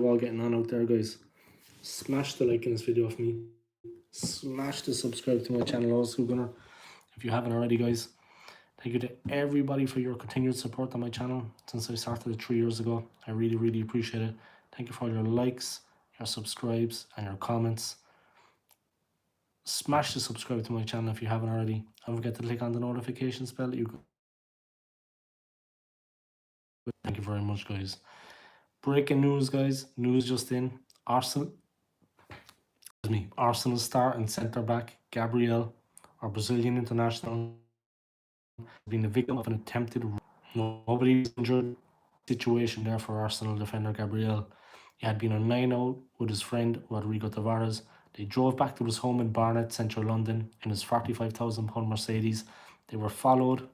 all getting on out there, guys? Smash the like in this video for me. Smash the subscribe to my channel also, Gunner, if you haven't already, guys. Thank you to everybody for your continued support on my channel since I started it 3 years ago. I really appreciate it. Thank you for all your likes, your subscribes, and your comments. Smash the subscribe to my channel if you haven't already. Don't forget to click on the notifications bell. Thank you very much, guys. Breaking news, guys. News just in. Arsenal star and centre back Gabriel, our Brazilian international, being the victim of an attempted. Nobody's injured. Situation there for Arsenal defender Gabriel. He had been on 9-0 with his friend Rodrigo Tavares. They drove back to his home in Barnet, central London, in his £45,000 Mercedes. They were followed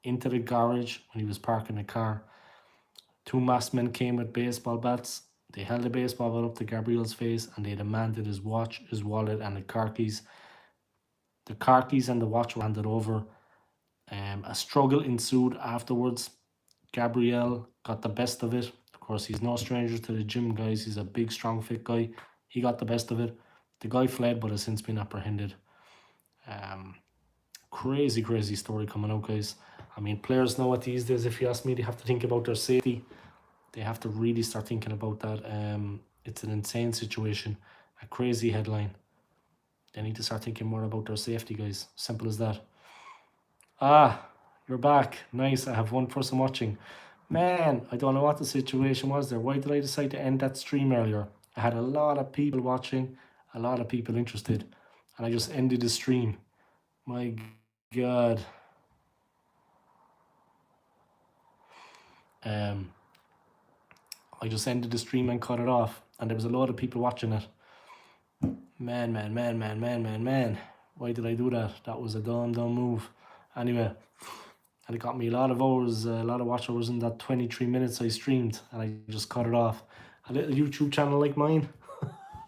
into the garage when he was parking the car. Two masked men came with baseball bats. They held the baseball bat up to Gabriel's face and they demanded his watch, his wallet, and the car keys. The car keys and the watch were handed over. A struggle ensued afterwards. Gabriel got the best of it. Of course, he's no stranger to the gym, guys. He's a big, strong, fit guy. He got the best of it. The guy fled, but has since been apprehended. Crazy story coming out, guys. I mean, players know what these days, if you ask me, they have to think about their safety. They have to really start thinking about that. It's an insane situation, a crazy headline. They need to start thinking more about their safety, guys. Simple as that. You're back. Nice. I have one person watching. Man, I don't know what the situation was there. Why did I decide to end that stream earlier? I had a lot of people watching, a lot of people interested, and I just ended the stream. My God. I just ended the stream and cut it off, and there was a lot of people watching it. Man. Why did I do that? That was a dumb move. Anyway, and it got me a lot of hours, a lot of watch hours in that 23 minutes I streamed, and I just cut it off. A little YouTube channel like mine.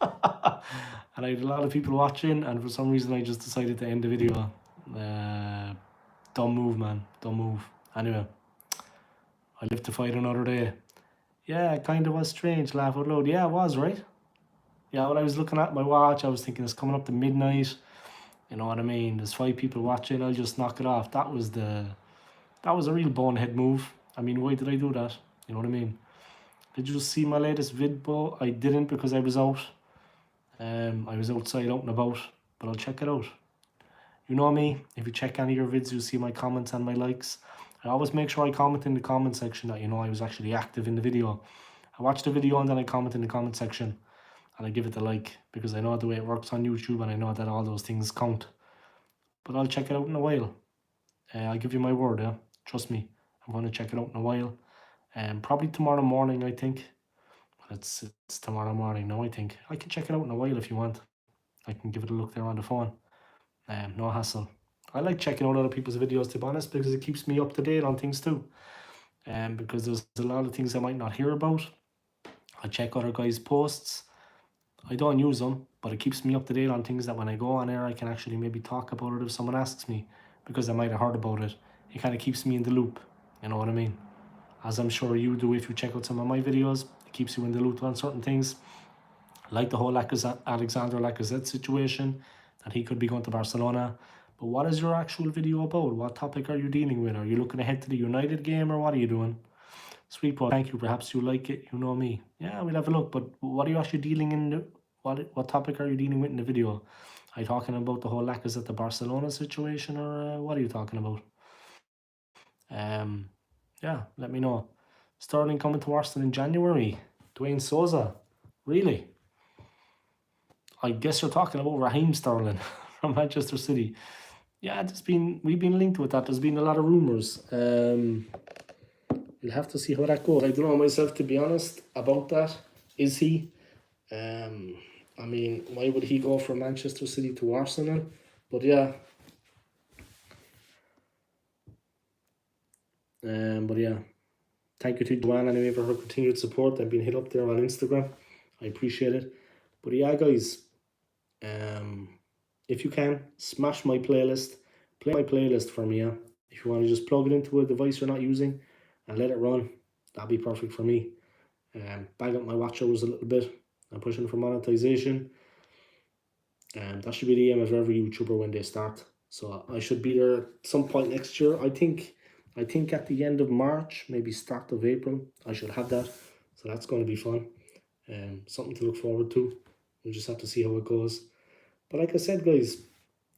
And I had a lot of people watching, and for some reason I just decided to end the video. Dumb move, man. Dumb move. Anyway, I live to fight another day. Yeah, it kind of was strange, laugh out loud. Yeah, it was, right? Yeah, when I was looking at my watch, I was thinking it's coming up to midnight. You know what I mean? There's 5 people watching, I'll just knock it off. That was a real bonehead move. I mean, why did I do that? You know what I mean? Did you see my latest vidbo? I didn't because I was out. I was outside, out and about, but I'll check it out. You know me, if you check any of your vids, you'll see my comments and my likes. I always make sure I comment in the comment section that, you know, I was actually active in the video. I watch the video and then I comment in the comment section and I give it a like, because I know the way it works on YouTube and I know that all those things count. But I'll check it out in a while. I'll give you my word, yeah. Trust me, I'm going to check it out in a while. Probably tomorrow morning, I think. It's tomorrow morning now, I think. I can check it out in a while if you want. I can give it a look there on the phone. No hassle. I like checking out other people's videos, to be honest, because it keeps me up to date on things too. Because there's a lot of things I might not hear about. I check other guys' posts. I don't use them, but it keeps me up to date on things that when I go on air, I can actually maybe talk about it if someone asks me, because I might have heard about it. It kind of keeps me in the loop, you know what I mean? As I'm sure you do if you check out some of my videos. It keeps you in the loop on certain things. Like the whole Alexander Lacazette situation, that he could be going to Barcelona. But what is your actual video about? What topic are you dealing with? Are you looking ahead to the United game, or what are you doing? Sweet boy, thank you. Perhaps you like it. You know me. Yeah, we'll have a look. But what are you actually dealing in? What topic are you dealing with in the video? Are you talking about the whole Lacazette the Barcelona situation, or what are you talking about? Yeah, let me know. Sterling coming to Arsenal in January. Dwayne Souza, really? I guess you're talking about Raheem Sterling from Manchester City. Yeah, we've been linked with that. There's been a lot of rumours. We'll have to see how that goes. I don't know myself, to be honest, about that. Is he? I mean, why would he go from Manchester City to Arsenal? But yeah. Thank you to Joanne anyway for her continued support. I've been hit up there on Instagram. I appreciate it. But yeah, guys, if you can, smash my playlist. Play my playlist for me, yeah. If you want to just plug it into a device you're not using and let it run, that'd be perfect for me. Bang up my watch hours a little bit. I'm pushing for monetization. That should be the aim of every YouTuber when they start. So I should be there at some point next year. I think at the end of March, maybe start of April, I should have that. So that's going to be fun. Something to look forward to. We'll just have to see how it goes. But like I said, guys,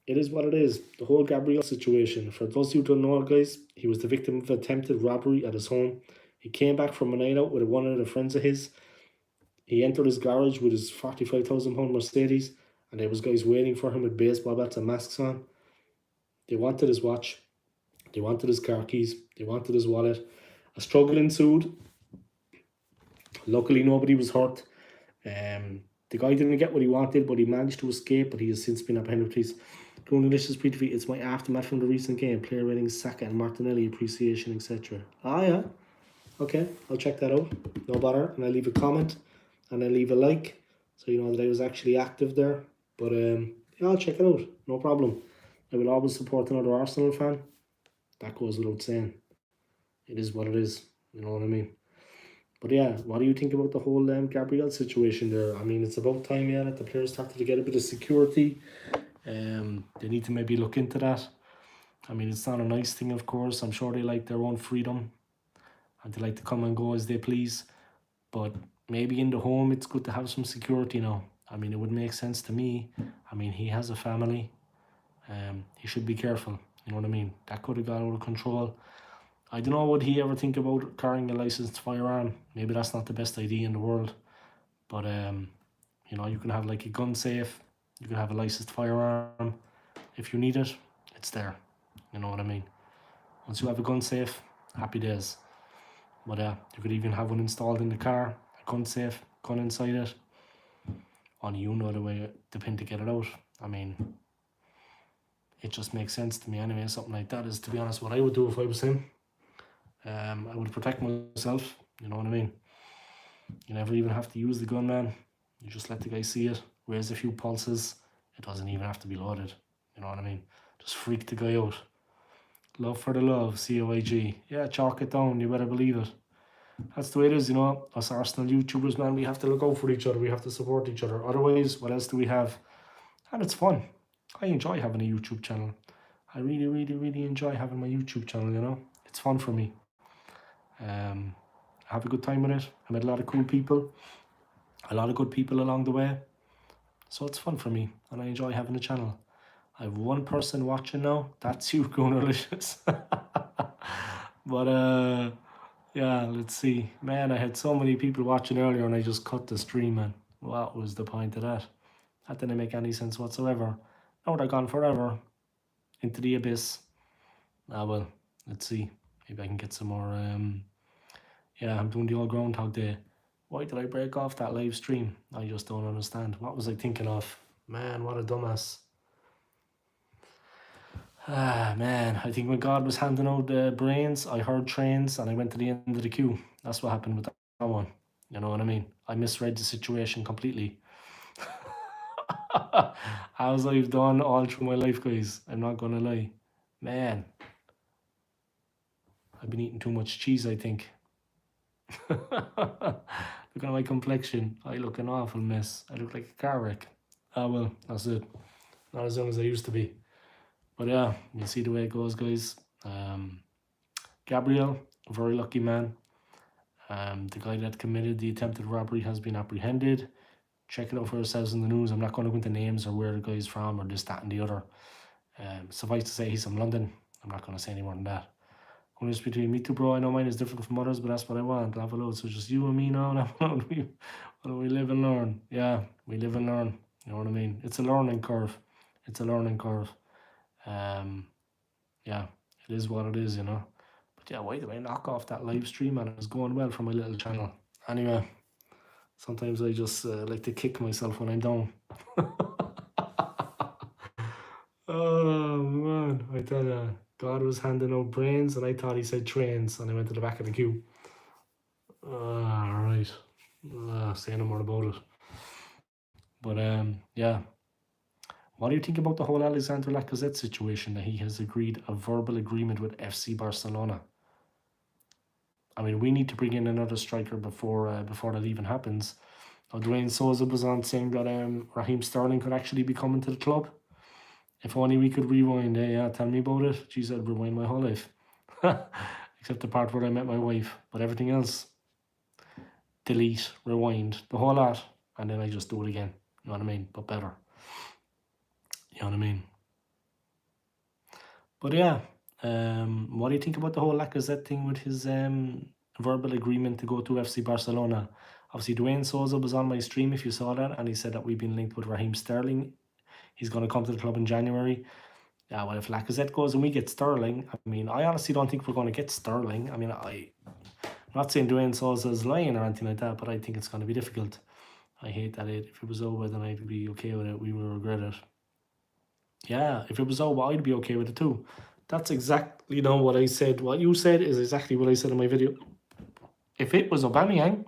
it is what it is. The whole Gabriel situation. For those who don't know, guys, he was the victim of attempted robbery at his home. He came back from a night out with one of the friends of his. He entered his garage with his £45,000 Mercedes, and there was guys waiting for him with baseball bats and masks on. They wanted his watch. They wanted his car keys. They wanted his wallet. A struggle ensued. Luckily, nobody was hurt. The guy didn't get what he wanted, but he managed to escape, but he has since been apprehended. Please. Going delicious pre-defeat. It's my aftermath from the recent game. Player ratings, Saka and Martinelli, appreciation, etc. Ah, yeah. Okay, I'll check that out. No bother. And I'll leave a comment and I'll leave a like so you know that I was actually active there. But yeah, I'll check it out. No problem. I will always support another Arsenal fan. That goes without saying. It is what it is. You know what I mean? But yeah, what do you think about the whole Gabriel situation there? I mean, it's about time, yeah, that the players started to get a bit of security. They need to maybe look into that. I mean, it's not a nice thing, of course. I'm sure they like their own freedom and they like to come and go as they please. But maybe in the home, it's good to have some security now. I mean, it would make sense to me. I mean, he has a family. He should be careful. You know what I mean? That could have got out of control. I don't know, would he ever think about carrying a licensed firearm? Maybe that's not the best idea in the world. But, you know, you can have like a gun safe. You can have a licensed firearm. If you need it, it's there. You know what I mean? Once you have a gun safe, happy days. But you could even have one installed in the car, a gun safe, gun inside it. Only you know the pin to get it out. I mean, it just makes sense to me anyway. Something like that is, to be honest, what I would do if I was him. I would protect myself, you know what I mean? You never even have to use the gun, man. You just let the guy see it, raise a few pulses. It doesn't even have to be loaded, you know what I mean? Just freak the guy out. Love for the love, COYG. Yeah, chalk it down, you better believe it. That's the way it is, you know. Us Arsenal YouTubers, man, we have to look out for each other. We have to support each other. Otherwise, what else do we have? And it's fun. I enjoy having a YouTube channel. I really, really, really enjoy having my YouTube channel, you know. It's fun for me. Have a good time with it. I met a lot of cool people, a lot of good people along the way. So it's fun for me, and I enjoy having a channel. I have one person watching now. That's you, going delicious. But yeah, let's see. Man, I had so many people watching earlier, and I just cut the stream, man. What was the point of that? That didn't make any sense whatsoever. Now they're gone forever into the abyss. Ah well, let's see. Maybe I can get some more. Yeah, I'm doing the old Groundhog Day. Why did I break off that live stream? I just don't understand. What was I thinking of? Man, what a dumbass. Ah, man, I think when God was handing out the brains, I heard trains and I went to the end of the queue. That's what happened with that one. You know what I mean? I misread the situation completely. As I've done all through my life, guys. I'm not going to lie. Man, I've been eating too much cheese, I think. Look at my complexion. I look an awful mess. I look like a car wreck. Ah, well, that's it. Not as young as I used to be. But yeah, you see the way it goes, guys. Gabriel, a very lucky man. The guy that committed the attempted robbery has been apprehended. Check it out for yourselves in the news. I'm not going to go into names or where the guy's from or this, that, and the other. Suffice to say, he's from London. I'm not going to say any more than that. Only just between me too, bro. I know mine is different from others, but that's what I want. Laugh a load. So just you and me now. We live and learn. Yeah, we live and learn. You know what I mean? It's a learning curve. It's a learning curve. Yeah, it is what it is, you know. But yeah, why did I knock off that live stream? And it was going well for my little channel. Anyway, sometimes I just like to kick myself when I'm down. Oh man, I tell you, God was handing out brains and I thought he said trains and I went to the back of the queue. Alright. Say no more about it. But yeah. What do you think about the whole Alexander Lacazette situation, that he has agreed a verbal agreement with FC Barcelona? I mean, we need to bring in another striker before that even happens. Now, Dwayne Souza was on saying that Raheem Sterling could actually be coming to the club. If only we could rewind. Yeah, tell me about it. Geez, I'd rewind my whole life. Except the part where I met my wife. But everything else, delete, rewind, the whole lot. And then I just do it again. You know what I mean? But better. You know what I mean? But yeah, what do you think about the whole Lacazette thing with his verbal agreement to go to FC Barcelona? Obviously, Dwayne Souza was on my stream, if you saw that, and he said that we've been linked with Raheem Sterling. He's going to come to the club in January. Yeah, well, if Lacazette goes and we get Sterling, I mean, I honestly don't think we're going to get Sterling. I mean, I'm not saying Dwayne Souza's lying or anything like that, but I think it's going to be difficult. I hate that if it was over, then I'd be okay with it. We would regret it. Yeah, if it was over, I'd be okay with it too. That's exactly what I said. What you said is exactly what I said in my video. If it was Aubameyang,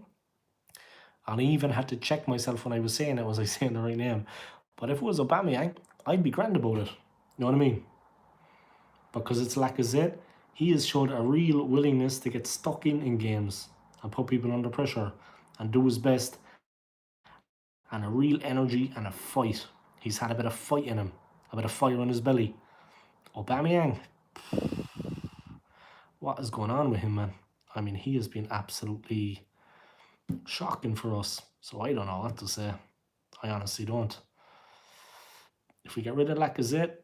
and I even had to check myself when I was saying it, was I saying the right name? But if it was Aubameyang, I'd be grand about it. You know what I mean? Because it's Lacazette, he has showed a real willingness to get stuck in games and put people under pressure and do his best, and a real energy and a fight. He's had a bit of fight in him, a bit of fire in his belly. Aubameyang, what is going on with him, man? I mean, he has been absolutely shocking for us. So I don't know what to say. I honestly don't. If we get rid of Lacazette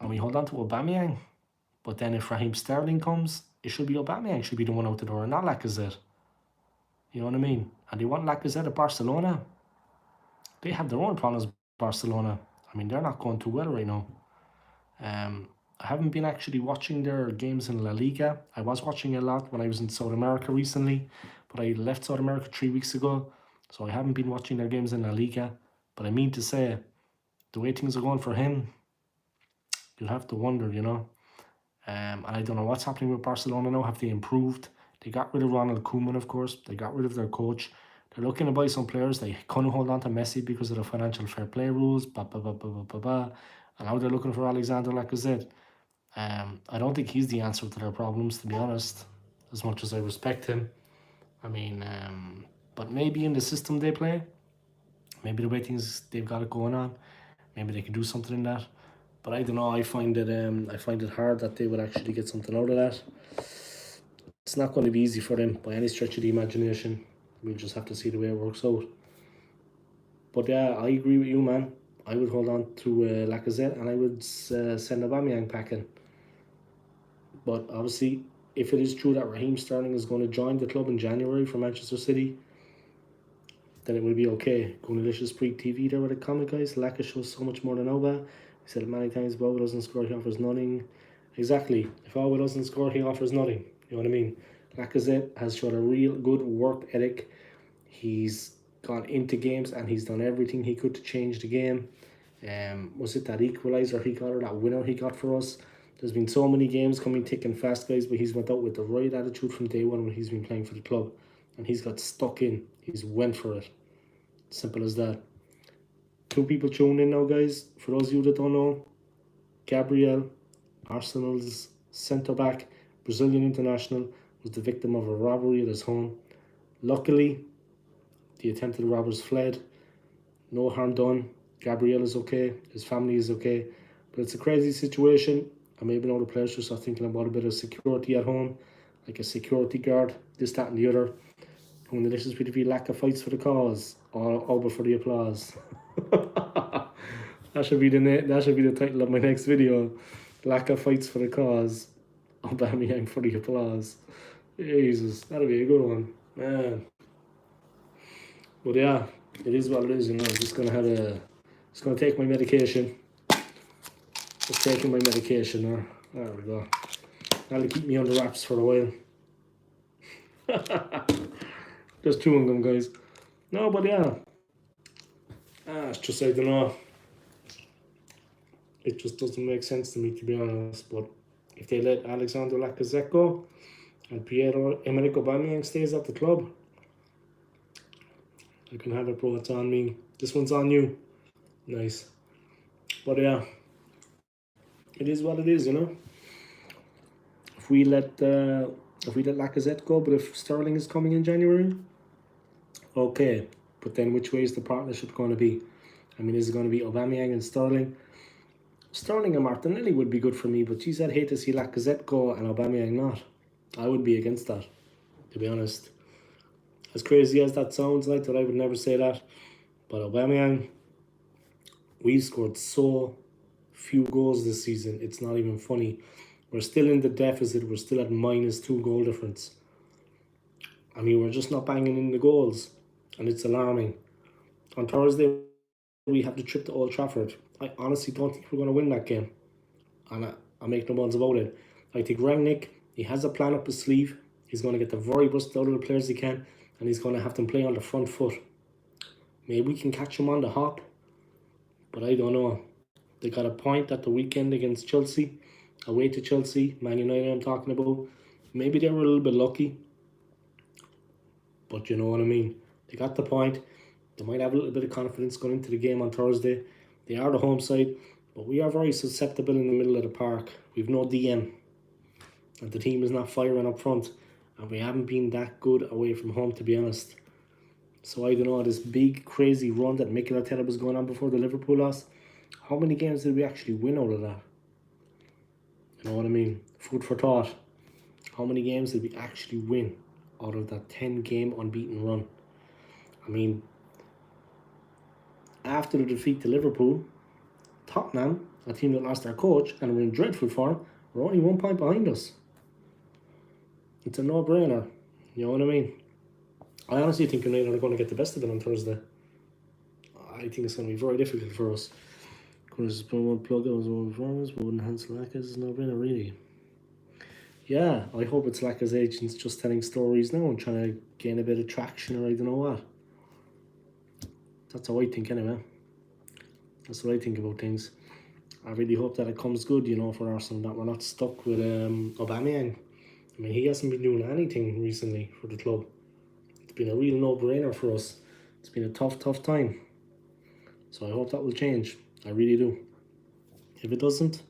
and we hold on to Aubameyang, but then if Raheem Sterling comes, it should be Aubameyang should be the one out the door and not Lacazette. You know what I mean? And they want Lacazette at Barcelona. They have their own problems, Barcelona. I mean, they're not going too well right now. I haven't been actually watching their games in La Liga. I was watching a lot when I was in South America recently, but I left South America 3 weeks ago, so I haven't been watching their games in La Liga. But I mean to say, the way things are going for him, you'll have to wonder, And I don't know what's happening with Barcelona now. Have they improved? They got rid of Ronald Koeman, of course. They got rid of their coach. They're looking to buy some players. They couldn't hold on to Messi because of the financial fair play rules. And now they're looking for Alexander Lacazette. I don't think he's the answer to their problems, to be honest, as much as I respect him. I mean, but maybe in the system they play, maybe the way things they've got it going on, maybe they can do something in that. But I don't know. I find it hard that they would actually get something out of that. It's not going to be easy for them by any stretch of the imagination. We'll just have to see the way it works out. But yeah, I agree with you, man. I would hold on to Lacazette and I would send Aubameyang packing. But obviously, if it is true that Raheem Sterling is going to join the club in January for Manchester City, then it will be okay. Gunalicious Pre-TV there with a comment, guys. Lacazette shows so much more than Oba. I said it many times, if Oba doesn't score, he offers nothing. Exactly. If Oba doesn't score, he offers nothing. You know what I mean? Lacazette has showed a real good work ethic. He's gone into games and he's done everything he could to change the game. Was it that equaliser he got or that winner he got for us? There's been so many games coming thick and fast, guys, but he's went out with the right attitude from day one when he's been playing for the club. And he's got stuck in. He's went for it. Simple as that. 2 people tuned in now, guys. For those of you that don't know, Gabriel, Arsenal's centre-back, Brazilian international, was the victim of a robbery at his home. Luckily, the attempted robbers fled. No harm done. Gabriel is okay. His family is okay. But it's a crazy situation. And maybe now the players just are thinking about a bit of security at home, like a security guard, this, that, and the other. When the delicious PTV lack of fights for the cause, all but for the applause. That should be the title of my next video. Lack of fights for the cause, Aubameyang for the applause. Jesus, that'll be a good one, man. But yeah, it is what it is. I'm just gonna take my medication. Just taking my medication. There we go. That'll keep me under wraps for a while. Just chewing them, guys. No, but yeah. It's just, I don't know. It just doesn't make sense to me, to be honest. But if they let Alexander Lacazette go and Pierre-Emerick Aubameyang stays at the club, you can have it, bro. It's on me. This one's on you. Nice. But yeah, it is what it is, If we let if we let Lacazette go, but if Sterling is coming in January, okay. But then which way is the partnership going to be? I mean, is it going to be Aubameyang and Sterling? Sterling and Martinelli would be good for me, but geez, I'd hate to see Lacazette go and Aubameyang not. I would be against that, to be honest. As crazy as that sounds like, that I would never say that. But Aubameyang, we've scored so few goals this season, it's not even funny. We're still in the deficit, we're still at -2 goal difference. I mean, we're just not banging in the goals, and it's alarming. On Thursday, we have the trip to Old Trafford. I honestly don't think we're going to win that game, and I make no bones about it. I think Rangnick, he has a plan up his sleeve. He's going to get the very best out of the players he can, and he's going to have them play on the front foot. Maybe we can catch him on the hop, but I don't know. They got a point at the weekend against Chelsea, away to Chelsea, Man United I'm talking about. Maybe they were a little bit lucky, but you know what I mean. They got the point. They might have a little bit of confidence going into the game on Thursday. They are the home side, but we are very susceptible in the middle of the park. We've no DM, and the team is not firing up front, and we haven't been that good away from home, to be honest. So I don't know, this big crazy run that Mikel Arteta was going on before the Liverpool loss, how many games did we actually win out of that? You know what I mean? Food for thought. How many games did we actually win out of that 10-game unbeaten run? I mean, after the defeat to Liverpool, Tottenham, a team that lost their coach and were in dreadful form, were only 1 point behind us. It's a no-brainer. You know what I mean? I honestly think United are going to get the best of it on Thursday. I think it's going to be very difficult for us. Because one plug out was one performance, but wouldn't enhance Lacazette is no-brainer, really. Yeah, I hope it's Lacazette's agents just telling stories now and trying to gain a bit of traction, or I don't know what. That's how I think anyway. That's what I think about things. I really hope that it comes good, you know, for Arsenal, that we're not stuck with Aubameyang. I mean, he hasn't been doing anything recently for the club. It's been a real no-brainer for us. It's been a tough time. So I hope that will change. I really do. If it doesn't,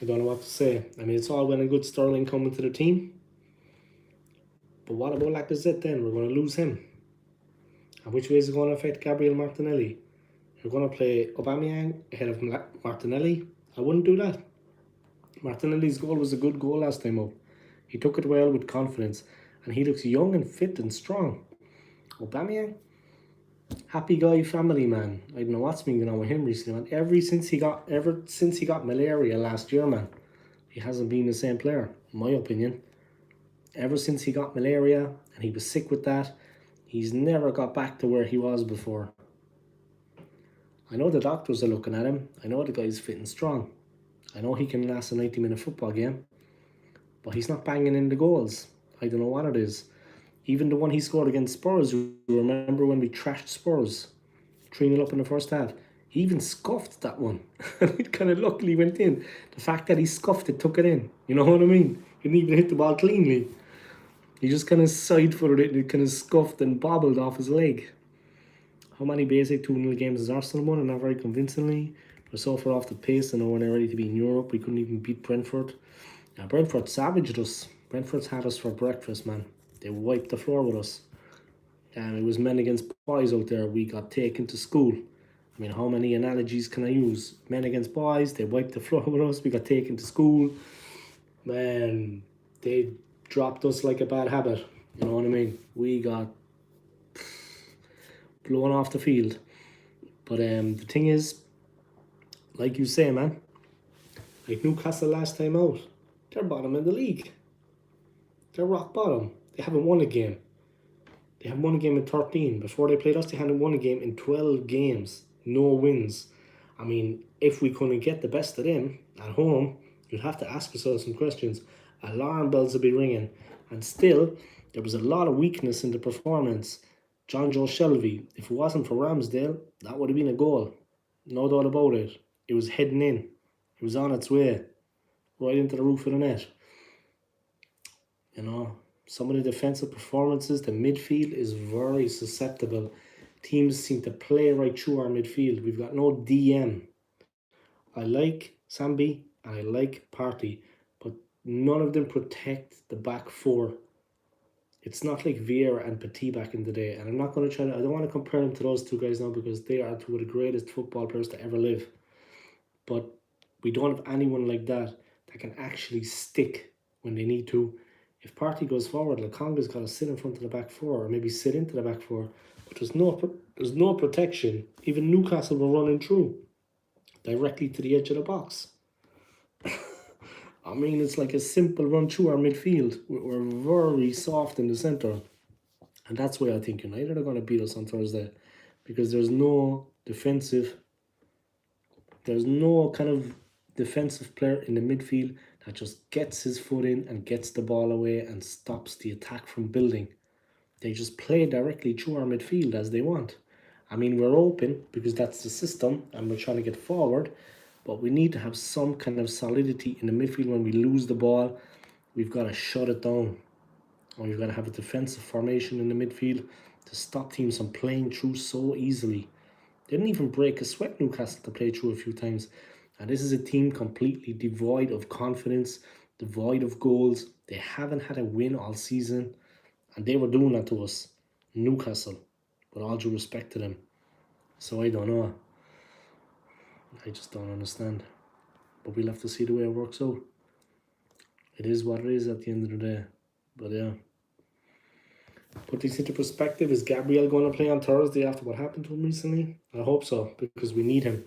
I don't know what to say. I mean, it's all well and good Sterling coming to the team. But what about Lacazette then? We're going to lose him. And which way is it going to affect Gabriel Martinelli? You're going to play Aubameyang ahead of Martinelli? I wouldn't do that. Martinelli's goal was a good goal last time up. He took it well with confidence, and he looks young and fit and strong. Aubameyang? Happy guy, family man. I don't know what's been going on with him recently, man. Ever since he got malaria last year, man, he hasn't been the same player, in my opinion. Ever since he got malaria and he was sick with that, he's never got back to where he was before. I know the doctors are looking at him. I know the guy's fit and strong. I know he can last a 90-minute football game, but he's not banging in the goals. I don't know what it is. Even the one he scored against Spurs, you remember when we trashed Spurs 3-0 up in the first half? He even scuffed that one. It kind of luckily went in. The fact that he scuffed it took it in. You know what I mean? He didn't even hit the ball cleanly. He just kind of side-footed it and it kind of scuffed and bobbled off his leg. How many basic 2-0 games has Arsenal won? And not very convincingly. We're so far off the pace and we're ready to be in Europe. We couldn't even beat Brentford. Now, Brentford savaged us. Brentford's had us for breakfast, man. They wiped the floor with us. And it was men against boys out there. We got taken to school. I mean, how many analogies can I use? Men against boys, they wiped the floor with us. We got taken to school. Man, they dropped us like a bad habit. You know what I mean? We got blown off the field. But the thing is, like you say, man, like Newcastle last time out, they're bottom in the league. They're rock bottom. They haven't won a game. They haven't won a game in 13. Before they played us, they hadn't won a game in 12 games. No wins. I mean, if we couldn't get the best of them at home, you'd have to ask yourself some questions. Alarm bells would be ringing. And still, there was a lot of weakness in the performance. John Joe Shelby, if it wasn't for Ramsdale, that would have been a goal. No doubt about it. It was heading in. It was on its way. Right into the roof of the net. You know, some of the defensive performances, the midfield is very susceptible. Teams seem to play right through our midfield. We've got no DM. I like Sambi and I like Partey, but none of them protect the back four. It's not like Vieira and Petit back in the day. And I'm not going to I don't want to compare them to those two guys now because they are two of the greatest football players to ever live. But we don't have anyone like that can actually stick when they need to. If Partey goes forward, Lakonga's got to sit in front of the back four or maybe sit into the back four. But there's no protection. Even Newcastle were running through directly to the edge of the box. I mean, it's like a simple run through our midfield. We're very soft in the centre. And that's why I think United are going to beat us on Thursday. Because there's no kind of defensive player in the midfield that just gets his foot in and gets the ball away and stops the attack from building. They just play directly through our midfield as they want. I mean, we're open because that's the system and we're trying to get forward, but we need to have some kind of solidity in the midfield. When we lose the ball, we've got to shut it down. Or we've got to have a defensive formation in the midfield to stop teams from playing through so easily. They didn't even break a sweat, Newcastle, to play through a few times. And this is a team completely devoid of confidence, devoid of goals. They haven't had a win all season. And they were doing that to us. Newcastle. With all due respect to them. So I don't know. I just don't understand. But we'll have to see the way it works out. It is what it is at the end of the day. But yeah. Put this into perspective, is Gabriel going to play on Thursday after what happened to him recently? I hope so, because we need him.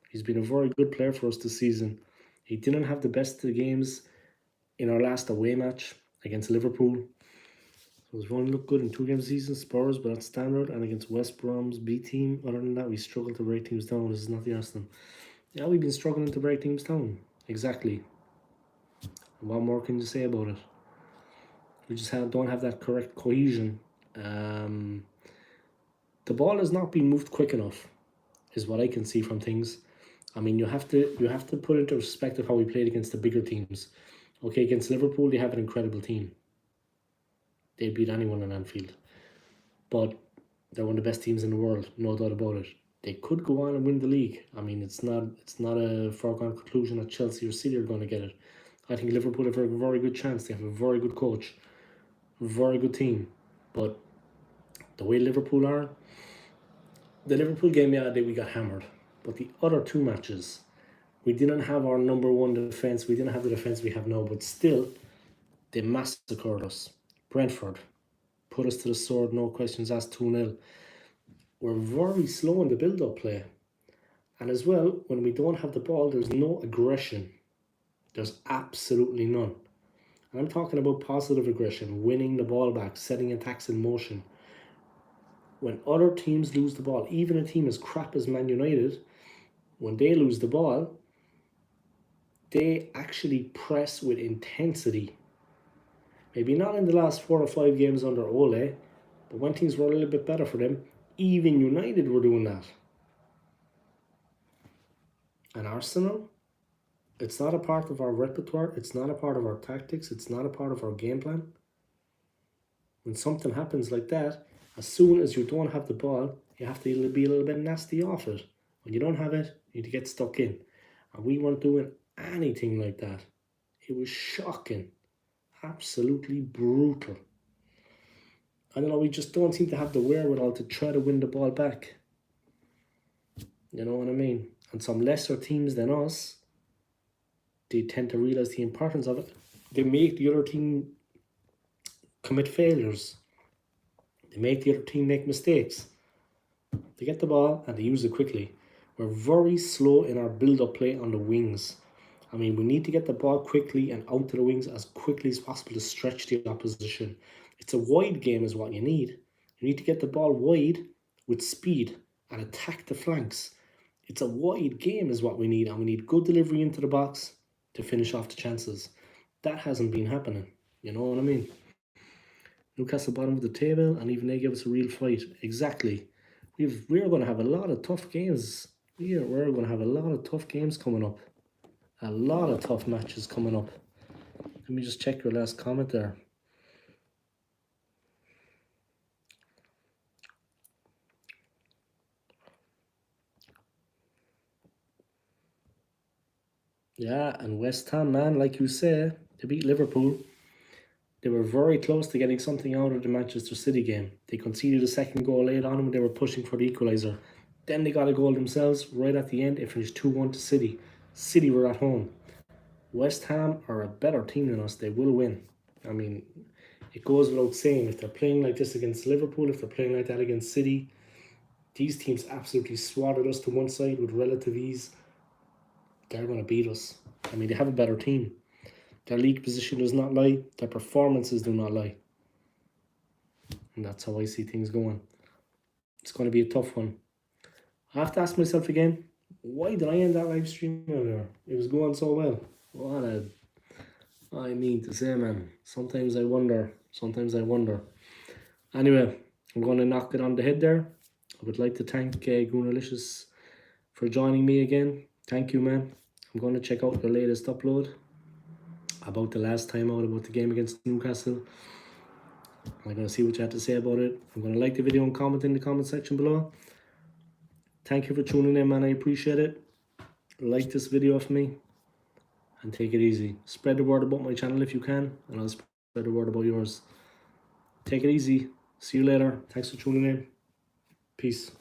He's been a very good player for us this season. He didn't have the best of the games in our last away match against Liverpool. So he's only looked good in 2 games this season, Spurs, but that's standard, and against West Brom's B team. Other than that, we struggled to break teams down. This is not the Arsenal. Yeah, we've been struggling to break teams down. Exactly. And what more can you say about it? We just don't have that correct cohesion. The ball is not being moved quick enough, is what I can see from things. I mean, you have to put into perspective how we played against the bigger teams. Okay, against Liverpool, they have an incredible team. They beat anyone in Anfield. But they're one of the best teams in the world, no doubt about it. They could go on and win the league. I mean, it's not a foregone conclusion that Chelsea or City are going to get it. I think Liverpool have a very good chance. They have a very good coach, a very good team. But the way Liverpool are, the Liverpool game, yeah, we got hammered. But the other 2 matches, we didn't have our number 1 defence. We didn't have the defence we have now. But still, they massacred us. Brentford put us to the sword, no questions asked, 2-0. We're very slow in the build-up play. And as well, when we don't have the ball, there's no aggression. There's absolutely none. And I'm talking about positive aggression, winning the ball back, setting attacks in motion. When other teams lose the ball, even a team as crap as Man United, when they lose the ball, they actually press with intensity. Maybe not in the last 4 or 5 games under Ole, but when things were a little bit better for them, even United were doing that. And Arsenal, it's not a part of our repertoire, it's not a part of our tactics, it's not a part of our game plan. When something happens like that, as soon as you don't have the ball, you have to be a little bit nasty off it. When you don't have it, you need to get stuck in. And we weren't doing anything like that. It was shocking. Absolutely brutal. I don't know, we just don't seem to have the wherewithal to try to win the ball back. You know what I mean? And some lesser teams than us, they tend to realise the importance of it. They make the other team commit failures. They make the other team make mistakes. They get the ball and they use it quickly. We're very slow in our build-up play on the wings. I mean, we need to get the ball quickly and out to the wings as quickly as possible to stretch the opposition. It's a wide game is what you need. You need to get the ball wide with speed and attack the flanks. It's a wide game is what we need, and we need good delivery into the box to finish off the chances. That hasn't been happening. You know what I mean? Newcastle bottom of the table, and even they give us a real fight. Exactly. We're going to have a lot of tough games. We're going to have a lot of tough games coming up. A lot of tough matches coming up. Let me just check your last comment there. Yeah, and West Ham, man, like you say, They beat Liverpool. They were very close to getting something out of the Manchester City game. They conceded a second goal late on when they were pushing for the equaliser. Then they got a goal themselves right at the end. It finished 2-1 to City. City were at home. West Ham are a better team than us. They will win. I mean, it goes without saying. If they're playing like this against Liverpool, if they're playing like that against City, these teams absolutely swatted us to one side with relative ease. They're going to beat us. I mean, they have a better team. Their league position does not lie. Their performances do not lie. And that's how I see things going. It's going to be a tough one. I have to ask myself again, why did I end that live stream earlier? It was going so well. I mean to say, man. Sometimes I wonder. Anyway, I'm going to knock it on the head there. I would like to thank Goonalicious for joining me again. Thank you, man. I'm going to check out your latest upload about the last time out, about the game against Newcastle. I'm going to see what you have to say about it. I'm going to like the video and comment in the comment section below. Thank you for tuning in, man. I appreciate it. Like this video for me. And take it easy. Spread the word about my channel if you can. And I'll spread the word about yours. Take it easy. See you later. Thanks for tuning in. Peace.